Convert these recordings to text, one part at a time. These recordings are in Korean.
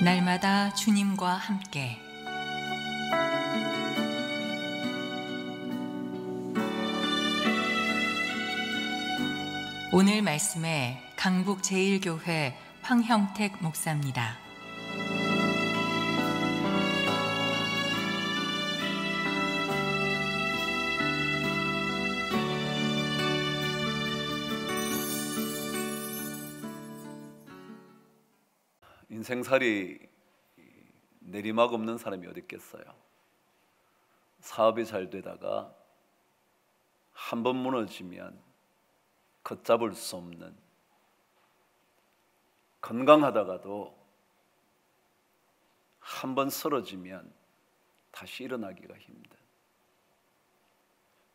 날마다 주님과 함께 오늘 말씀에 강북 제1교회 황형택 목사입니다. 인생살이 내리막 없는 사람이 어디 있겠어요? 사업이 잘 되다가 한 번 무너지면 걷잡을 수 없는, 건강하다가도 한 번 쓰러지면 다시 일어나기가 힘든,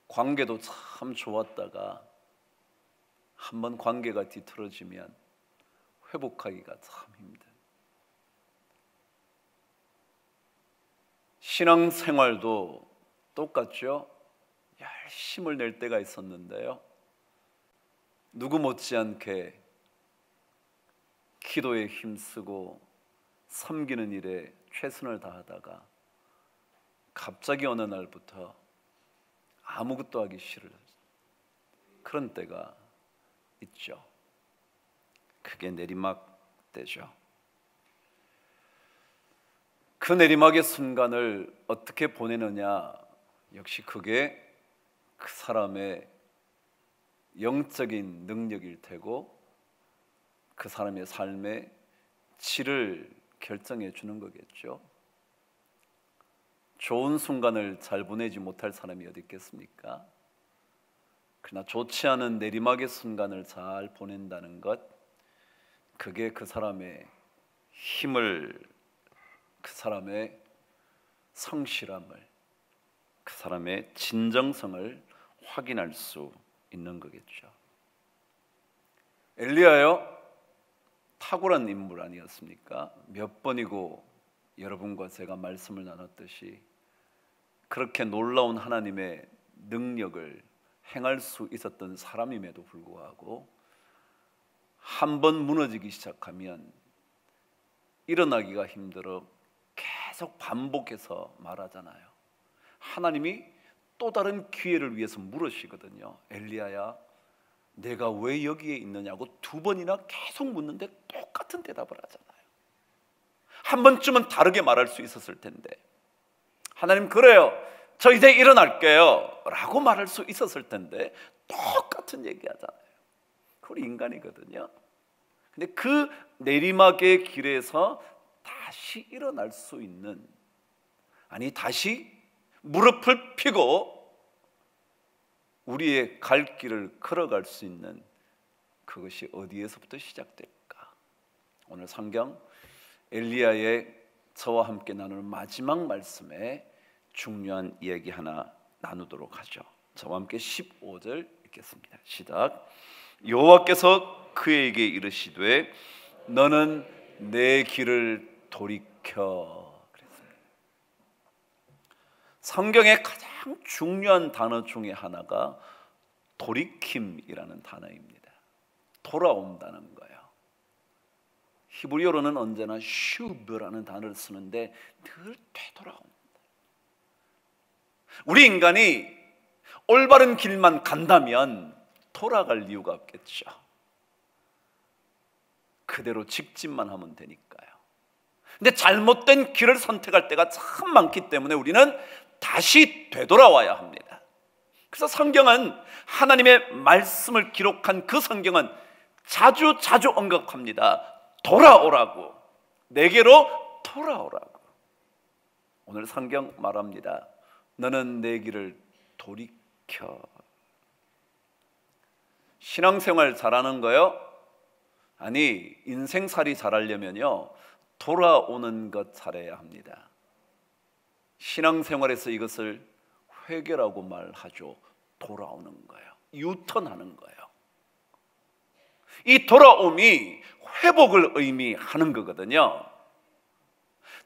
관계도 참 좋았다가 한 번 관계가 뒤틀어지면 회복하기가 참 힘든, 신앙생활도 똑같죠. 열심을 낼 때가 있었는데요, 누구 못지않게 기도에 힘쓰고 섬기는 일에 최선을 다하다가 갑자기 어느 날부터 아무것도 하기 싫은 그런 때가 있죠. 그게 내리막 때죠. 그 내리막의 순간을 어떻게 보내느냐, 역시 그게 그 사람의 영적인 능력일 테고 그 사람의 삶의 질을 결정해 주는 거겠죠. 좋은 순간을 잘 보내지 못할 사람이 어디 있겠습니까? 그러나 좋지 않은 내리막의 순간을 잘 보낸다는 것, 그게 그 사람의 힘을, 그 사람의 성실함을, 그 사람의 진정성을 확인할 수 있는 거겠죠. 엘리야요, 탁월한 인물 아니었습니까? 몇 번이고 여러분과 제가 말씀을 나눴듯이 그렇게 놀라운 하나님의 능력을 행할 수 있었던 사람임에도 불구하고 한 번 무너지기 시작하면 일어나기가 힘들어 계속 반복해서 말하잖아요. 하나님이 또 다른 기회를 위해서 물으시거든요. 엘리야야, 내가 왜 여기에 있느냐고 두 번이나 계속 묻는데 똑같은 대답을 하잖아요. 한 번쯤은 다르게 말할 수 있었을 텐데, 하나님 그래요, 저 이제 일어날게요 라고 말할 수 있었을 텐데 똑같은 얘기하잖아요. 우리 인간이거든요. 근데 그 내리막의 길에서 다시 일어날 수 있는, 아니 다시 무릎을 펴고 우리의 갈 길을 걸어갈 수 있는, 그것이 어디에서부터 시작될까? 오늘 성경 엘리야의 저와 함께 나누는 마지막 말씀에 중요한 이야기 하나 나누도록 하죠. 저와 함께 15절 읽겠습니다. 시작. 여호와께서 그에게 이르시되 너는 내 길을 돌이켜. 성경의 가장 중요한 단어 중에 하나가 돌이킴이라는 단어입니다. 돌아온다는 거예요. 히브리어로는 언제나 슈브라는 단어를 쓰는데 늘 되돌아옵니다. 우리 인간이 올바른 길만 간다면 돌아갈 이유가 없겠죠. 그대로 직진만 하면 되니까요. 근데 잘못된 길을 선택할 때가 참 많기 때문에 우리는 다시 되돌아와야 합니다. 그래서 성경은, 하나님의 말씀을 기록한 그 성경은 자주 언급합니다. 돌아오라고, 내게로 돌아오라고. 오늘 성경 말합니다. 너는 내 길을 돌이켜. 신앙생활 잘하는 거요? 아니, 인생살이 잘하려면요, 돌아오는 것 잘해야 합니다. 신앙생활에서 이것을 회개라고 말하죠. 돌아오는 거예요. 유턴하는 거예요. 이 돌아옴이 회복을 의미하는 거거든요.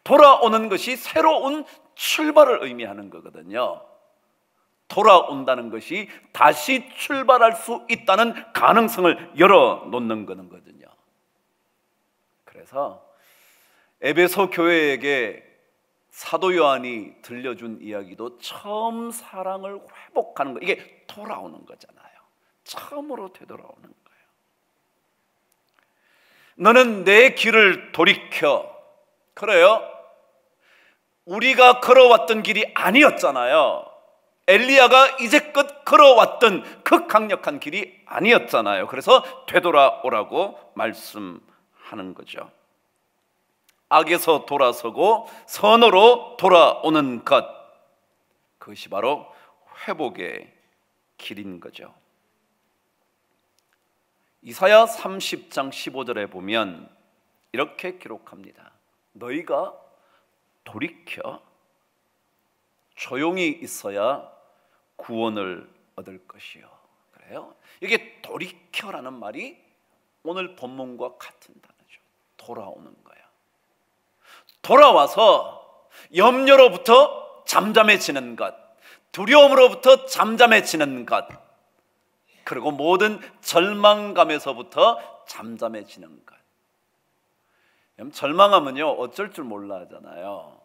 돌아오는 것이 새로운 출발을 의미하는 거거든요. 돌아온다는 것이 다시 출발할 수 있다는 가능성을 열어놓는 거거든요. 그래서 에베소 교회에게 사도 요한이 들려준 이야기도 처음 사랑을 회복하는 거, 이게 돌아오는 거잖아요. 처음으로 되돌아오는 거예요. 너는 내 길을 돌이켜. 그래요? 우리가 걸어왔던 길이 아니었잖아요. 엘리야가 이제껏 걸어왔던 그 강력한 길이 아니었잖아요. 그래서 되돌아오라고 말씀하는 거죠. 악에서 돌아서고 선으로 돌아오는 것, 그것이 바로 회복의 길인 거죠. 이사야 30장 15절에 보면 이렇게 기록합니다. 너희가 돌이켜 조용히 있어야 구원을 얻을 것이요. 그래요? 이게 돌이켜라는 말이 오늘 본문과 같은 단어죠. 돌아오는 거예요. 돌아와서 염려로부터 잠잠해지는 것, 두려움으로부터 잠잠해지는 것, 그리고 모든 절망감에서부터 잠잠해지는 것. 절망하면요, 어쩔 줄 몰라 하잖아요.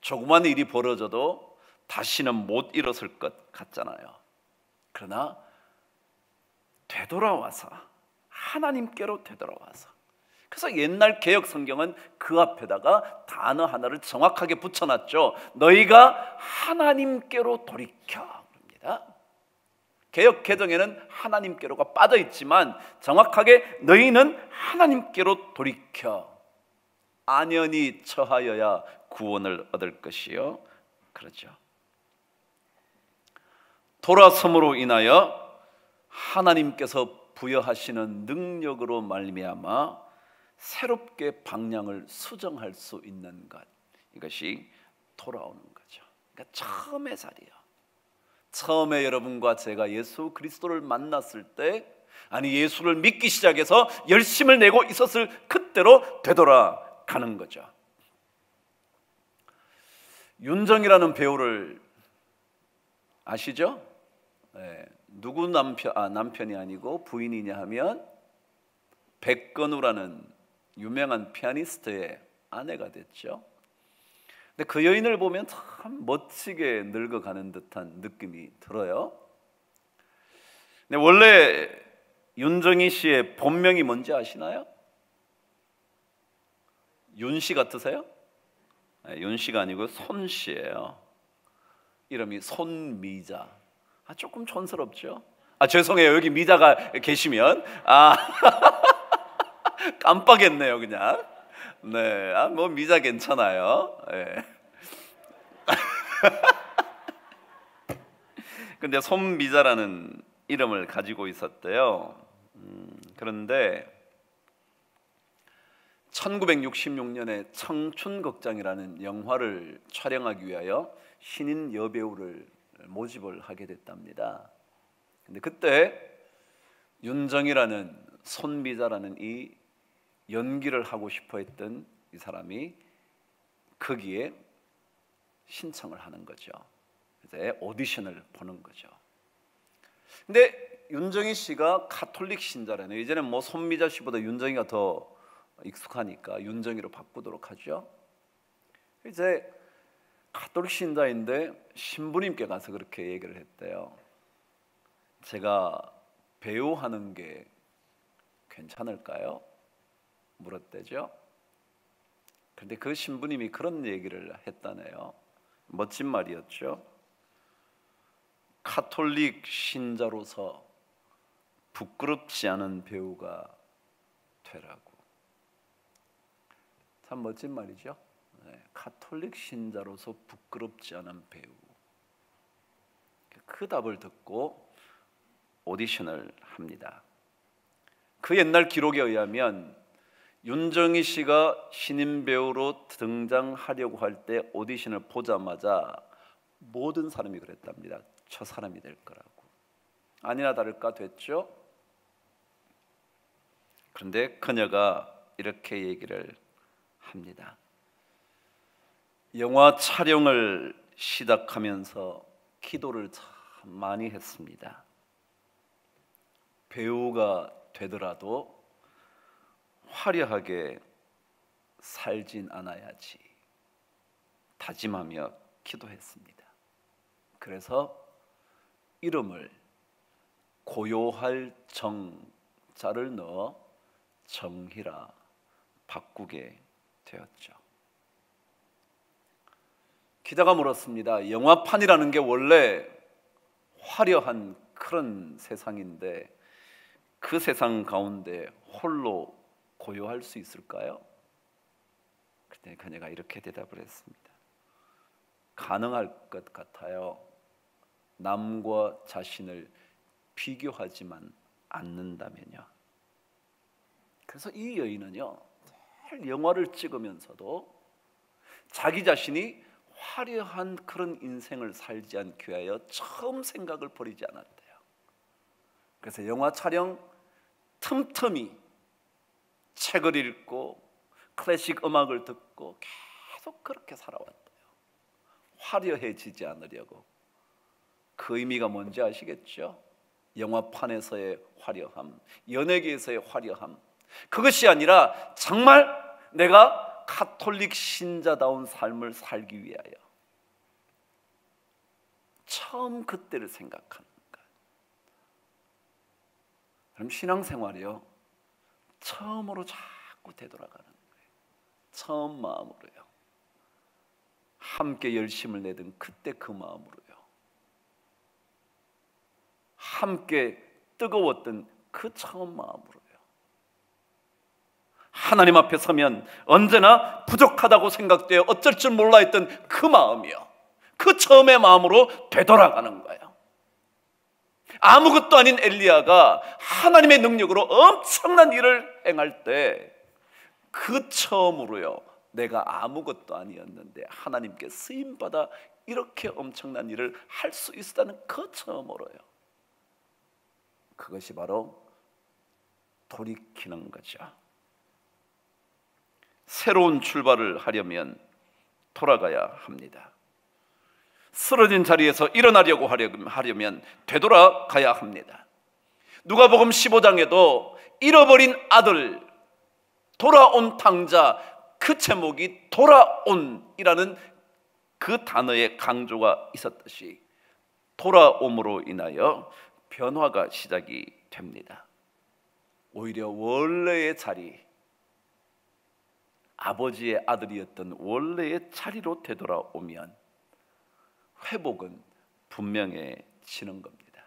조그만 일이 벌어져도 다시는 못 일어설 것 같잖아요. 그러나 되돌아와서, 하나님께로 되돌아와서, 그래서 옛날 개역 성경은 그 앞에다가 단어 하나를 정확하게 붙여놨죠. 너희가 하나님께로 돌이켜 그럽니다. 개역 개정에는 하나님께로가 빠져 있지만 정확하게 너희는 하나님께로 돌이켜 안연히 처하여야 구원을 얻을 것이요. 그렇죠. 돌아섬으로 인하여 하나님께서 부여하시는 능력으로 말미암아 새롭게 방향을 수정할 수 있는 것, 이것이 돌아오는 거죠. 그러니까 처음의 자리요. 처음에 여러분과 제가 예수 그리스도를 만났을 때, 아니 예수를 믿기 시작해서 열심을 내고 있었을 그때로 되돌아가는 거죠. 윤정이라는 배우를 아시죠? 네. 누구 남편이 아니고 부인이냐 하면 백건우라는 유명한 피아니스트의 아내가 됐죠. 근데 그 여인을 보면 참 멋지게 늙어가는 듯한 느낌이 들어요. 근데 원래 윤정희 씨의 본명이 뭔지 아시나요? 윤씨 같으세요? 네, 윤씨가 아니고 손씨예요. 이름이 손미자. 조금 촌스럽죠? 죄송해요. 여기 미자가 계시면 깜빡했네요, 그냥. 네, 뭐 미자 괜찮아요. 네. 근데 손미자라는 이름을 가지고 있었대요. 그런데 1966년에 청춘극장이라는 영화를 촬영하기 위하여 신인 여배우를 모집을 하게 됐답니다. 근데 그때 윤정이라는 손미자라는 이 연기를 하고 싶어 했던 이 사람이 거기에 신청을 하는 거죠. 그래서 오디션을 보는 거죠. 근데 윤정희 씨가 가톨릭 신자라네요. 이제는 뭐 손미자 씨보다 윤정희가 더 익숙하니까 윤정희로 바꾸도록 하죠. 이제 가톨릭 신자인데 신부님께 가서 그렇게 얘기를 했대요. 제가 배우하는 게 괜찮을까요? 물었대죠. 그런데 그 신부님이 그런 얘기를 했다네요. 멋진 말이었죠. 가톨릭 신자로서 부끄럽지 않은 배우가 되라고. 참 멋진 말이죠. 네, 가톨릭 신자로서 부끄럽지 않은 배우. 그 답을 듣고 오디션을 합니다. 그 옛날 기록에 의하면 윤정희 씨가 신인 배우로 등장하려고 할 때 오디션을 보자마자 모든 사람이 그랬답니다. 저 사람이 될 거라고. 아니나 다를까 됐죠. 그런데 그녀가 이렇게 얘기를 합니다. 영화 촬영을 시작하면서 기도를 참 많이 했습니다. 배우가 되더라도 화려하게 살진 않아야지 다짐하며 기도했습니다. 그래서 이름을 고요할 정자를 넣어 정희라 바꾸게 되었죠. 기자가 물었습니다. 영화판이라는 게 원래 화려한 그런 세상인데 그 세상 가운데 홀로 고요할 수 있을까요? 그때 그녀가 이렇게 대답을 했습니다. 가능할 것 같아요. 남과 자신을 비교하지만 않는다면요. 그래서 이 여인은요, 늘 영화를 찍으면서도 자기 자신이 화려한 그런 인생을 살지 않기 위하여 처음 생각을 버리지 않았대요. 그래서 영화 촬영 틈틈이 책을 읽고 클래식 음악을 듣고 계속 그렇게 살아왔대요. 화려해지지 않으려고. 그 의미가 뭔지 아시겠죠? 영화판에서의 화려함, 연예계에서의 화려함, 그것이 아니라 정말 내가 가톨릭 신자다운 삶을 살기 위하여 처음 그때를 생각하는 것. 그럼 신앙생활이요, 처음으로 자꾸 되돌아가는 거예요. 처음 마음으로요. 함께 열심을 내던 그때 그 마음으로요. 함께 뜨거웠던 그 처음 마음으로요. 하나님 앞에 서면 언제나 부족하다고 생각되어 어쩔 줄 몰라 했던 그 마음이요. 그 처음의 마음으로 되돌아가는 거예요. 아무것도 아닌 엘리야가 하나님의 능력으로 엄청난 일을 행할 때 그 처음으로요, 내가 아무것도 아니었는데 하나님께 쓰임받아 이렇게 엄청난 일을 할 수 있었다는 그 처음으로요. 그것이 바로 돌이키는 거죠. 새로운 출발을 하려면 돌아가야 합니다. 쓰러진 자리에서 일어나려고 하려면 되돌아가야 합니다. 누가복음 15장에도 잃어버린 아들, 돌아온 탕자, 그 제목이 돌아온이라는 그 단어의 강조가 있었듯이 돌아옴으로 인하여 변화가 시작이 됩니다. 오히려 원래의 자리, 아버지의 아들이었던 원래의 자리로 되돌아오면 회복은 분명해지는 겁니다.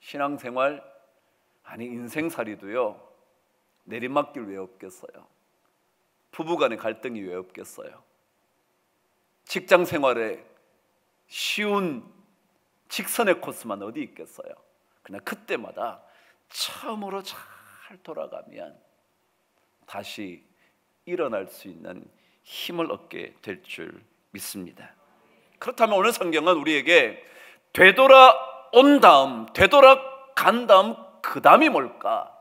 신앙생활, 아니 인생살이도요, 내리막길 왜 없겠어요? 부부간의 갈등이 왜 없겠어요? 직장생활에 쉬운 직선의 코스만 어디 있겠어요? 그냥 그때마다 처음으로 잘 돌아가면 다시 일어날 수 있는 힘을 얻게 될 줄 믿습니다. 그렇다면 오늘 성경은 우리에게 되돌아온 다음, 되돌아간 다음 그 다음이 뭘까?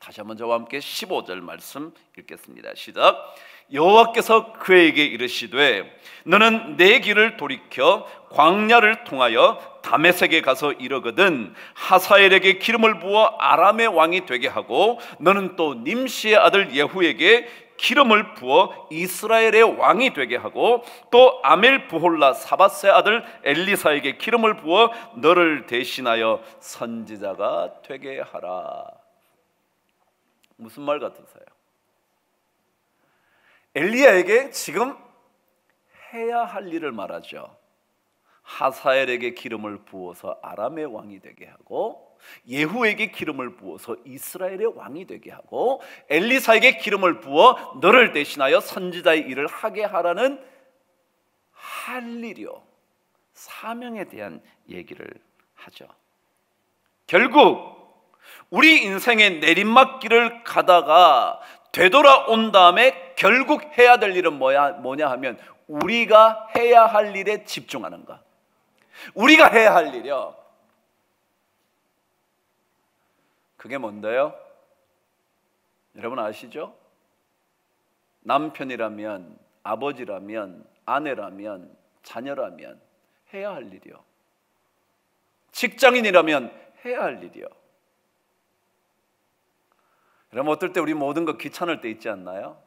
다시 한번 저와 함께 15절 말씀 읽겠습니다. 시작. 여호와께서 그에게 이르시되 너는 내 길을 돌이켜 광야를 통하여 다메섹에 가서 이르거든 하사엘에게 기름을 부어 아람의 왕이 되게 하고 너는 또 님시의 아들 예후에게 기름을 부어 이스라엘의 왕이 되게 하고 또 아멜부홀라 사밧의 아들 엘리사에게 기름을 부어 너를 대신하여 선지자가 되게 하라. 무슨 말 같으세요? 엘리야에게 지금 해야 할 일을 말하죠. 하사엘에게 기름을 부어서 아람의 왕이 되게 하고 예후에게 기름을 부어서 이스라엘의 왕이 되게 하고 엘리사에게 기름을 부어 너를 대신하여 선지자의 일을 하게 하라는 할 일이요, 사명에 대한 얘기를 하죠. 결국 우리 인생의 내리막길을 가다가 되돌아온 다음에 결국 해야 될 일은 뭐냐 하면 우리가 해야 할 일에 집중하는 것. 우리가 해야 할 일이요, 그게 뭔데요? 여러분 아시죠? 남편이라면, 아버지라면, 아내라면, 자녀라면 해야 할 일이요, 직장인이라면 해야 할 일이요. 여러분 어떨 때 우리 모든 거 귀찮을 때 있지 않나요?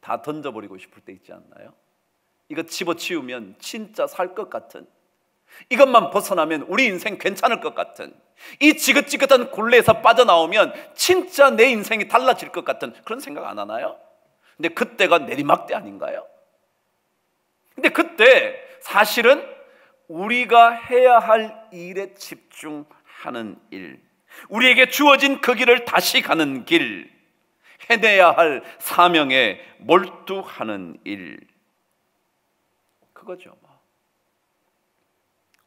다 던져버리고 싶을 때 있지 않나요? 이거 집어치우면 진짜 살 것 같은, 이것만 벗어나면 우리 인생 괜찮을 것 같은, 이 지긋지긋한 굴레에서 빠져나오면 진짜 내 인생이 달라질 것 같은 그런 생각 안 하나요? 근데 그때가 내리막 때 아닌가요? 근데 그때 사실은 우리가 해야 할 일에 집중하는 일, 우리에게 주어진 그 길을 다시 가는 길, 해내야 할 사명에 몰두하는 일, 그거죠.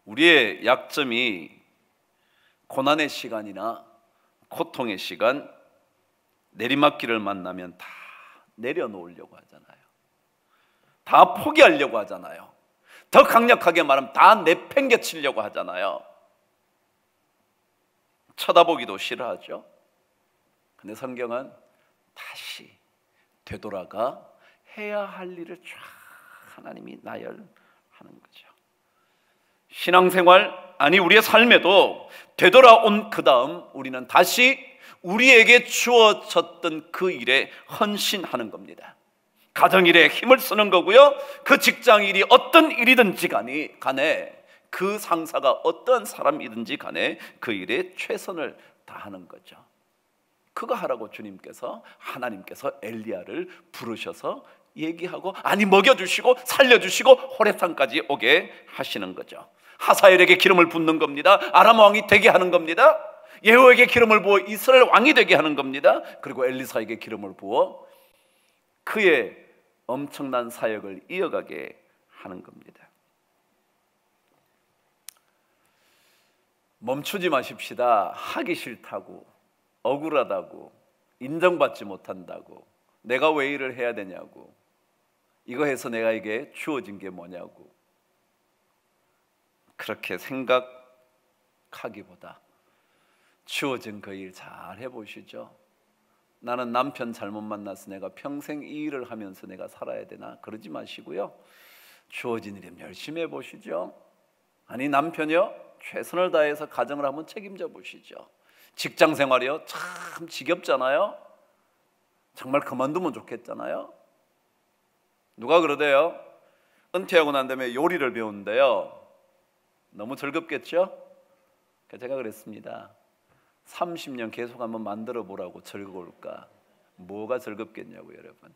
우리의 약점이 고난의 시간이나 고통의 시간, 내리막길을 만나면 다 내려놓으려고 하잖아요. 다 포기하려고 하잖아요. 더 강력하게 말하면 다 내팽개치려고 하잖아요. 쳐다보기도 싫어하죠. 근데 성경은 다시 되돌아가 해야 할 일을 쫙 하나님이 나열하는 거죠. 신앙생활, 아니 우리의 삶에도 되돌아온 그 다음 우리는 다시 우리에게 주어졌던 그 일에 헌신하는 겁니다. 가정일에 힘을 쓰는 거고요, 그 직장일이 어떤 일이든지 간에, 그 상사가 어떤 사람이든지 간에 그 일에 최선을 다하는 거죠. 그거 하라고 하나님께서 엘리야를 부르셔서 얘기하고, 아니 먹여주시고 살려주시고 호렙산까지 오게 하시는 거죠. 하사엘에게 기름을 붓는 겁니다. 아람 왕이 되게 하는 겁니다. 예후에게 기름을 부어 이스라엘 왕이 되게 하는 겁니다. 그리고 엘리사에게 기름을 부어 그의 엄청난 사역을 이어가게 하는 겁니다. 멈추지 마십시다. 하기 싫다고, 억울하다고, 인정받지 못한다고, 내가 왜 일을 해야 되냐고, 이거 해서 내가 이게 주어진 게 뭐냐고, 그렇게 생각하기보다 주어진 그 일 잘 해보시죠. 나는 남편 잘못 만나서 내가 평생 이 일을 하면서 내가 살아야 되나, 그러지 마시고요, 주어진 일에 열심히 해보시죠. 아니 남편이요, 최선을 다해서 가정을 한번 책임져 보시죠. 직장 생활이요, 참 지겹잖아요. 정말 그만두면 좋겠잖아요. 누가 그러대요? 은퇴하고 난 다음에 요리를 배우는데요, 너무 즐겁겠죠? 제가 그랬습니다. 30년 계속 한번 만들어 보라고 즐거울까? 뭐가 즐겁겠냐고 여러분.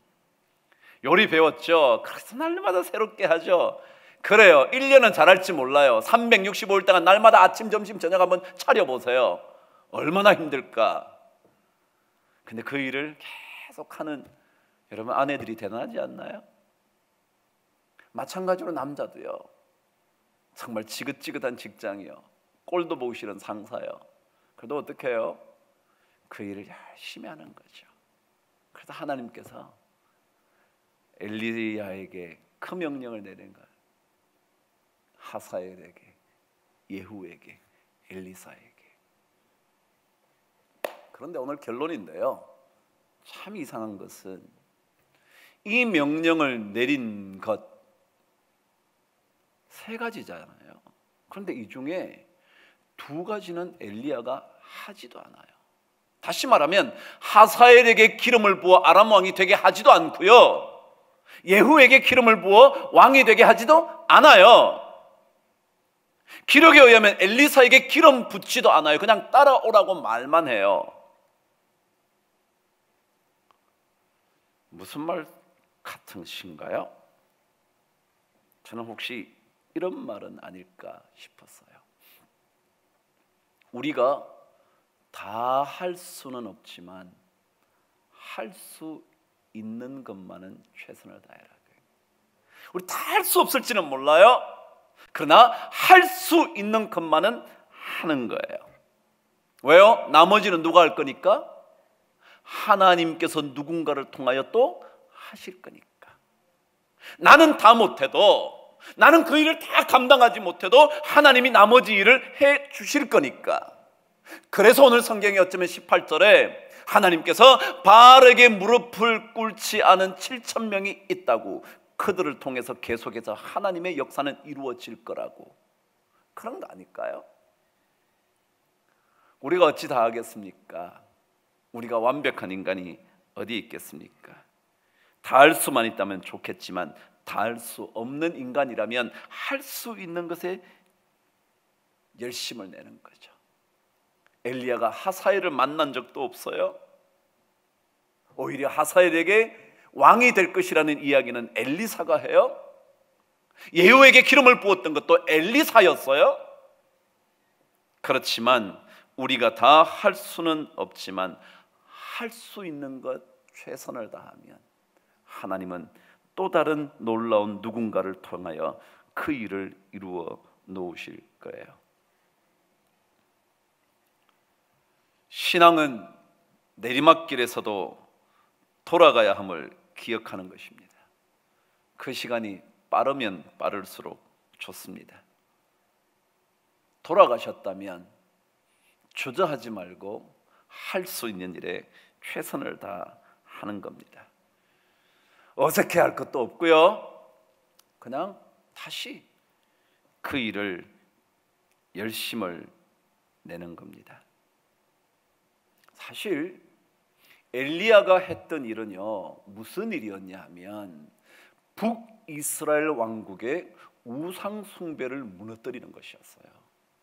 요리 배웠죠? 그래서 날마다 새롭게 하죠. 그래요, 1년은 잘할지 몰라요. 365일 동안 날마다 아침 점심 저녁 한번 차려보세요. 얼마나 힘들까? 근데 그 일을 계속하는 여러분 아내들이 대단하지 않나요? 마찬가지로 남자도요, 정말 지긋지긋한 직장이요, 꼴도 보기 싫은 상사요, 그래도 어떻게 해요? 그 일을 열심히 하는 거죠. 그래서 하나님께서 엘리야에게 그 명령을 내린 거예요. 하사엘에게, 예후에게, 엘리사에게. 그런데 오늘 결론인데요, 참 이상한 것은 이 명령을 내린 것 세 가지잖아요. 그런데 이 중에 두 가지는 엘리야가 하지도 않아요. 다시 말하면 하사엘에게 기름을 부어 아람 왕이 되게 하지도 않고요, 예후에게 기름을 부어 왕이 되게 하지도 않아요. 기록에 의하면 엘리사에게 기름 붓지도 않아요. 그냥 따라오라고 말만 해요. 무슨 말 같은 신가요? 저는 혹시 이런 말은 아닐까 싶었어요. 우리가 다 할 수는 없지만 할 수 있는 것만은 최선을 다해라. 우리 다 할 수 없을지는 몰라요. 그러나 할 수 있는 것만은 하는 거예요. 왜요? 나머지는 누가 할 거니까? 하나님께서 누군가를 통하여 또 하실 거니까. 나는 다 못해도, 나는 그 일을 다 감당하지 못해도 하나님이 나머지 일을 해 주실 거니까. 그래서 오늘 성경에 어쩌면 18절에 하나님께서 바르게 무릎을 꿇지 않은 7,000명이 있다고, 그들을 통해서 계속해서 하나님의 역사는 이루어질 거라고, 그런 거 아닐까요? 우리가 어찌 다 하겠습니까? 우리가 완벽한 인간이 어디 있겠습니까? 다 할 수만 있다면 좋겠지만 다 할 수 없는 인간이라면 할 수 있는 것에 열심을 내는 거죠. 엘리야가 하사엘을 만난 적도 없어요. 오히려 하사엘에게 왕이 될 것이라는 이야기는 엘리사가 해요. 예후에게 기름을 부었던 것도 엘리사였어요. 그렇지만 우리가 다 할 수는 없지만 할 수 있는 것 최선을 다하면 하나님은 또 다른 놀라운 누군가를 통하여 그 일을 이루어 놓으실 거예요. 신앙은 내리막길에서도 돌아가야 함을 기억하는 것입니다. 그 시간이 빠르면 빠를수록 좋습니다. 돌아가셨다면 주저하지 말고 할 수 있는 일에 최선을 다하는 겁니다. 어색해할 것도 없고요. 그냥 다시 그 일을 열심을 내는 겁니다. 사실 엘리야가 했던 일은요, 무슨 일이었냐 하면 북이스라엘 왕국의 우상 숭배를 무너뜨리는 것이었어요.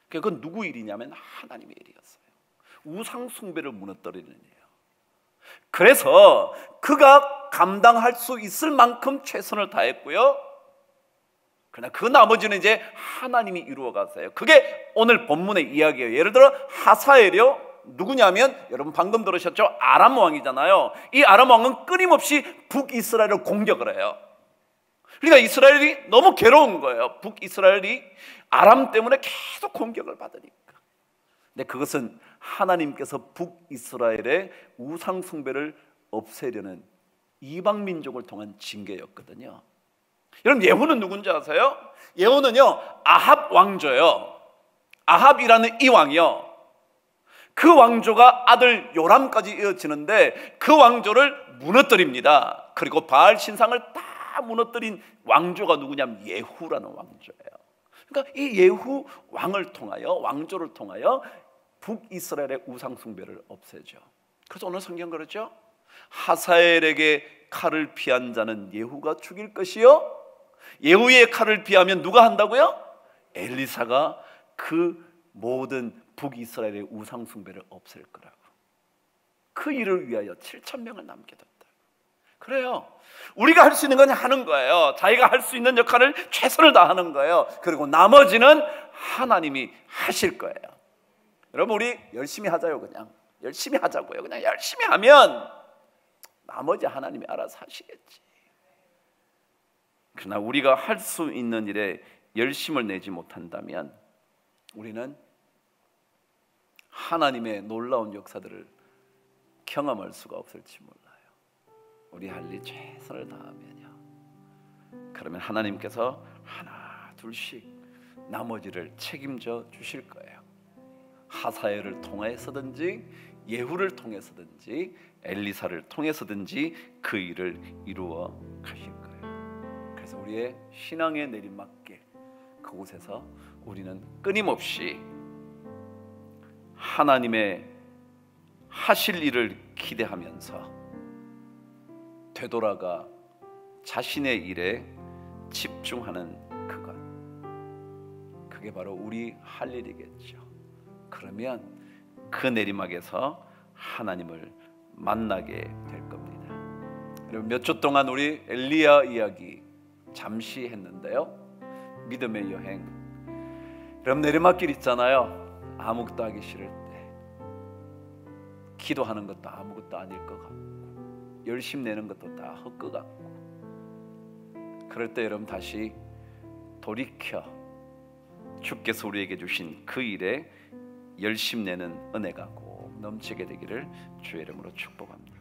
그건 누구 일이냐면 하나님의 일이었어요. 우상 숭배를 무너뜨리는 일이에요. 그래서 그가 감당할 수 있을 만큼 최선을 다했고요. 그러나 그 나머지는 이제 하나님이 이루어 가세요. 그게 오늘 본문의 이야기예요. 예를 들어 하사엘이요, 누구냐면 여러분 방금 들으셨죠? 아람 왕이잖아요. 이 아람 왕은 끊임없이 북이스라엘을 공격을 해요. 그러니까 이스라엘이 너무 괴로운 거예요. 북이스라엘이 아람 때문에 계속 공격을 받으니까. 근데 그것은 하나님께서 북이스라엘의 우상 숭배를 없애려는 이방 민족을 통한 징계였거든요. 여러분 예후는 누군지 아세요? 예후는요, 아합 왕조예요. 아합이라는 이 왕이요, 그 왕조가 아들 요람까지 이어지는데 그 왕조를 무너뜨립니다. 그리고 바알 신상을 다 무너뜨린 왕조가 누구냐면 예후라는 왕조예요. 그러니까 이 예후 왕을 통하여, 왕조를 통하여 북이스라엘의 우상 숭배를 없애죠. 그래서 오늘 성경 그러죠? 하사엘에게 칼을 피한 자는 예후가 죽일 것이요, 예후의 칼을 피하면 누가 한다고요? 엘리사가 그 모든 북이스라엘의 우상 숭배를 없앨 거라고. 그 일을 위하여 7,000명을 남겨뒀다. 그래요. 우리가 할 수 있는 건 하는 거예요. 자기가 할 수 있는 역할을 최선을 다하는 거예요. 그리고 나머지는 하나님이 하실 거예요. 여러분 우리 열심히 하자요. 그냥 열심히 하자고요. 그냥 열심히 하면 나머지 하나님이 알아서 하시겠지. 그러나 우리가 할 수 있는 일에 열심을 내지 못한다면 우리는 하나님의 놀라운 역사들을 경험할 수가 없을지 몰라요. 우리 할 일 최선을 다하면요, 그러면 하나님께서 하나 둘씩 나머지를 책임져 주실 거예요. 하사엘을 통해서든지 예후를 통해서든지 엘리사를 통해서든지 그 일을 이루어 가실 거예요. 그래서 우리의 신앙의 내리막길, 그곳에서 우리는 끊임없이 하나님의 하실 일을 기대하면서 되돌아가 자신의 일에 집중하는 그것, 그게 바로 우리 할 일이겠죠. 그러면 그 내리막에서 하나님을 만나게 될 겁니다. 여러분 몇 주 동안 우리 엘리야 이야기 잠시 했는데요, 믿음의 여행. 여러분 내리막길 있잖아요. 아무것도 하기 싫을 때, 기도하는 것도 아무것도 아닐 것 같고, 열심 내는 것도 다 헛것 같고, 그럴 때 여러분 다시 돌이켜 주께서 우리에게 주신 그 일에 열심 내는 은혜가 꼭 넘치게 되기를 주의 이름으로 축복합니다.